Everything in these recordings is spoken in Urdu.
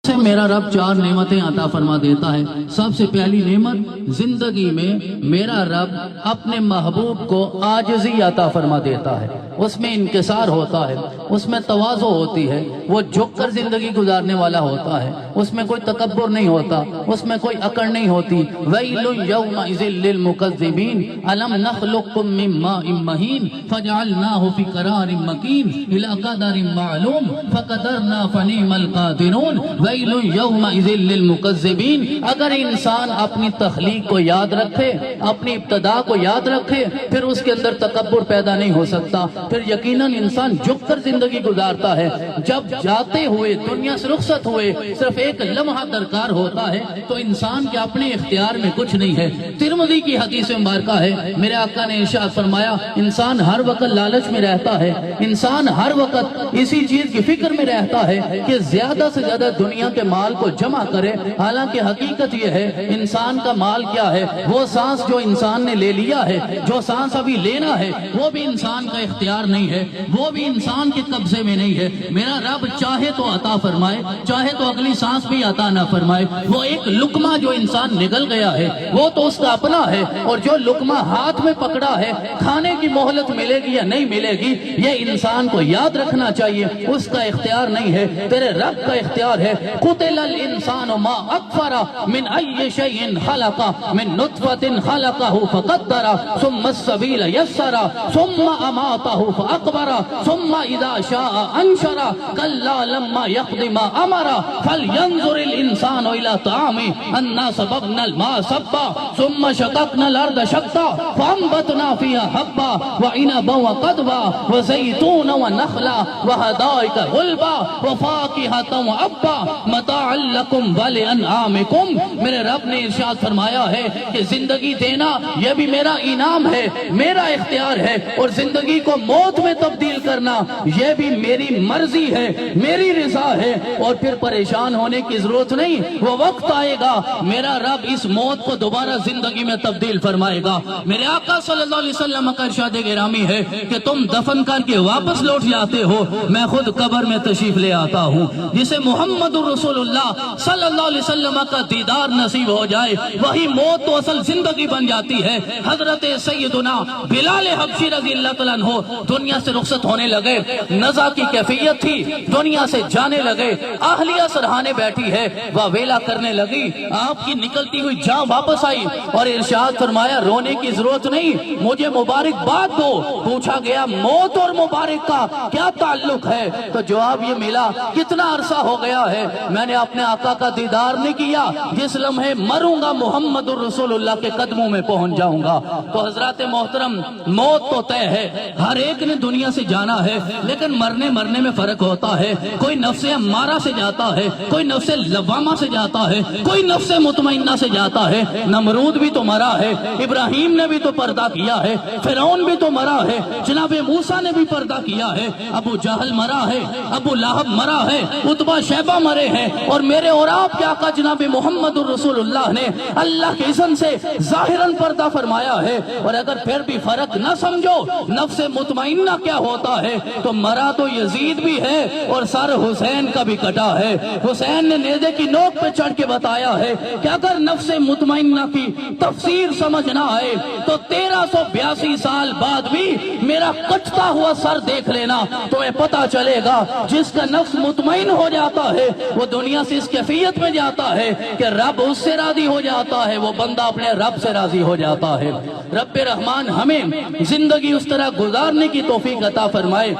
سے میرا رب چار نعمتیں عطا فرما دیتا ہے۔ سب سے پہلی نعمت زندگی میں میرا رب اپنے محبوب کو عاجزی عطا فرما دیتا ہے، اس میں انکسار ہوتا ہے، اس میں تواضع ہوتی ہے، وہ جھک کر زندگی گزارنے والا ہوتا ہے، اس میں کوئی تکبر نہیں ہوتا، اس میں کوئی اکڑ نہیں ہوتی۔ وَيْلٌ يَوْمَئِذٍ لِّلْمُكَذِّبِينَ أَلَمْ نَخْلُقكُّم مِّن مَّاءٍ مَّهِينٍ فَجَعَلْنَاهُ فِي قَرَارٍ مَّكِينٍ إِلَىٰ قَدَرٍ مَّعْلُومٍ فَقَدَرْنَا فَنِعْمَ الْقَادِرُونَ وَيْلٌ يَوْمَئِذٍ لِّلْمُكَذِّبِينَ۔ اگر انسان اپنی تخلیق کو یاد رکھے، اپنی ابتدا کو یاد رکھے، پھر اس کے اندر تکبر پیدا نہیں ہو سکتا، پھر یقیناً انسان جھک کر زندگی گزارتا ہے۔ جب جاتے ہوئے دنیا سے رخصت ہوئے صرف ایک لمحہ درکار ہوتا ہے تو انسان کے اپنے اختیار میں کچھ نہیں ہے۔ ترمذی کی حدیث مبارکہ ہے، میرے آقا نے ارشاد فرمایا، انسان ہر وقت لالچ میں رہتا ہے، انسان ہر وقت اسی چیز کی فکر میں رہتا ہے کہ زیادہ سے زیادہ دنیا کے مال کو جمع کرے، حالانکہ حقیقت یہ ہے انسان کا مال کیا ہے؟ وہ سانس جو انسان نے لے لیا ہے، جو سانس ابھی لینا ہے، وہ بھی انسان کا اختیار نہیں ہے، وہ بھی انسان کے قبضے میں نہیں ہے۔ میرا رب چاہے تو عطا فرمائے، چاہے تو اگلی سانس بھی عطا نہ فرمائے۔ وہ ایک لقمہ جو انسان نگل گیا ہے وہ تو اس کا اپنا ہے، اور جو لقمہ ہاتھ میں پکڑا ہے کھانے کی مہلت ملے گی یا نہیں ملے گی یہ انسان کو یاد رکھنا چاہیے، اس کا اختیار نہیں ہے، تیرے رب کا اختیار ہے۔ قتل الانسان ما اکفر من ای شیء خلق من نطفة خلقه فقدر ثم السبیل یسر ثم اماته فاقبر ثم اذا شاء انشر کلا لما يقض ما امر فلينظر الانسان الى طعامه انا صببنا الماء صبا ثم شققنا الارض شقا فانبتنا فيها حبا وعنبا وقضبا وزيتونا ونخلا وحدائق غلبا وفاكهة وابا متاعا لكم ولانعامكم۔ میرے رب نے ارشاد فرمایا ہے کہ زندگی دینا یہ بھی میرا انعام ہے، میرا اختیار ہے، اور زندگی کو موت میں تبدیل کرنا یہ بھی میری مرضی ہے، میری رضا ہے، اور پھر پریشان ہونے کی ضرورت نہیں۔ وہ وقت آئے گا میرا رب اس موت کو دوبارہ زندگی میں تبدیل فرمائے گا۔ میرے آقا صلی اللہ علیہ وسلم کا ارشاد گرامی ہے کہ تم دفن کر کے واپس لوٹ جاتے ہو، میں خود قبر میں تشریف لے آتا ہوں۔ جسے محمد رسول اللہ صلی اللہ علیہ وسلم کا دیدار نصیب ہو جائے وہی موت تو اصل زندگی بن جاتی ہے۔ حضرت سیدنا بلال حبشی رضی اللہ تعالیٰ عنہ دنیا سے رخصت ہونے لگے، نزا کی کیفیت تھی، دنیا سے جانے لگے، اہلیہ سرہانے بیٹھی ہے، واویلا کرنے لگی، آپ کی نکلتی ہوئی جان واپس آئی اور ارشاد فرمایا رونے کی ضرورت نہیں، مجھے مبارکباد دو۔ پوچھا گیا موت اور مبارک کا کیا تعلق ہے؟ تو جواب یہ ملا، کتنا عرصہ ہو گیا ہے میں نے اپنے آقا کا دیدار نہیں کیا، جس لمحے مروں گا محمد الرسول اللہ کے قدموں میں پہنچ جاؤں گا۔ تو حضرات محترم، موت تو طے ہے، ہر ایک نے دنیا سے جانا ہے، لیکن مرنے میں فرق ہوتا ہے۔ کوئی نفس امارہ سے جاتا ہے، کوئی نفس لوامہ سے جاتا ہے، کوئی نفس مطمئنہ سے جاتا ہے۔ نمرود بھی تو مرا ہے، ابراہیم نے بھی تو پردہ کیا ہے، فرعون بھی تو مرا ہے، جناب موسیٰ نے بھی پردہ کیا ہے، ابو جہل مرا ہے، ابو لہب مرا ہے، عتبہ شیبہ مرے ہیں، اور میرے اور آپ کے آقا جناب محمد الرسول اللہ نے اللہ کے اذن سے ظاہراً پردہ فرمایا ہے۔ اور اگر پھر بھی فرق نہ سمجھو نفس مطمئنہ کیا ہوتا ہے تو مرا تو یزید بھی ہے اور سر حسین کا بھی کٹا ہے۔ حسین نے نیزے کی نوک پہ چڑھ کے بتایا ہے کہ اگر نفس مطمئنہ کی تفسیر سمجھ نہ آئے تو 1382 سال بعد بھی میرا کٹتا ہوا سر دیکھ لینا، تمہیں پتہ چلے گا جس کا نفس مطمئن ہو جاتا ہے وہ دنیا سے اس کیفیت میں جاتا ہے کہ رب اس سے راضی ہو جاتا ہے، وہ بندہ اپنے رب سے راضی ہو جاتا ہے۔ رب رحمان ہمیں زندگی اس طرح گزارنے کی توفیق عطا فرمائے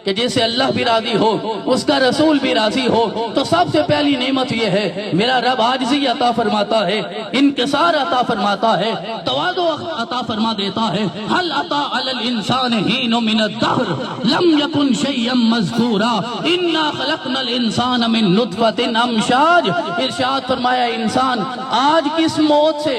کہ جیسے اللہ بھی راضی ہو، اس کا رسول بھی راضی ہو۔ تو سب سے پہلی نعمت یہ ہے میرا رب عاجزی عطا فرماتا ہے، انکسار عطا فرماتا ہے، تواضع عطا فرما دیتا ہے۔ هل اتى على الانسان حين من الدهر لم يكن شيئا مذكورا انا خلقنا الانسان من نطفة امشاج۔ ارشاد فرمایا انسان آج کس موت سے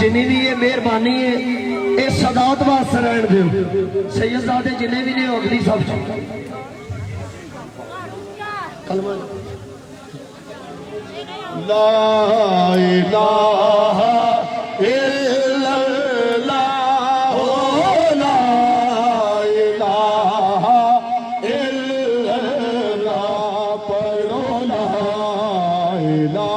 جنی بھی ہے مہربانی ہے یہ صدات واسطے رہن دیو سید زادے جنہیں بھی نے اگلی صف کلمہ لا الہ الا اللہ لا الہ الا اللہ پڑھو لا الہ.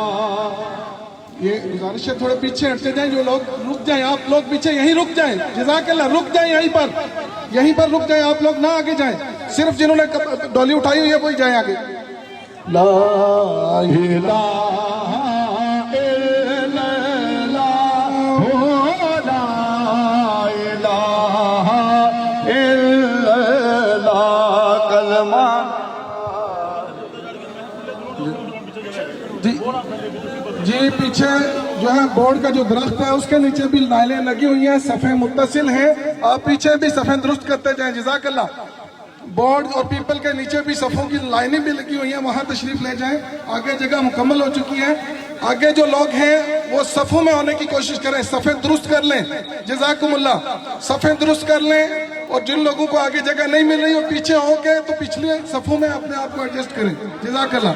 یہ گزارش ہے تھوڑے پیچھے ہٹتے جائیں جو لوگ رک جائیں آپ لوگ پیچھے یہیں رک جائیں جزاک اللہ رک جائیں یہیں پر رک جائیں آپ لوگ نہ آگے جائیں صرف جنہوں نے ڈولی اٹھائی ہوئی ہے وہی جائیں آگے. لا الہ الا اللہ لا الہ الا اللہ کلمہ. جی پیچھے جو ہے بورڈ کا جو درخت ہے اس کے نیچے بھی لائنیں لگی ہوئی ہیں صفیں متصل ہیں آپ پیچھے بھی صفیں درست کرتے جائیں جزاک اللہ. بورڈ اور پیپل کے نیچے بھی صفوں کی لائنیں بھی لگی ہوئی ہیں وہاں تشریف لے جائیں آگے جگہ مکمل ہو چکی ہے. آگے جو لوگ ہیں وہ صفوں میں ہونے کی کوشش کریں صفیں درست کر لیں جزاکم اللہ صفیں درست کر لیں اور جن لوگوں کو آگے جگہ نہیں مل رہی وہ پیچھے ہو کے تو پچھلے صفوں میں اپنے آپ کو ایڈجسٹ کریں جزاک اللہ.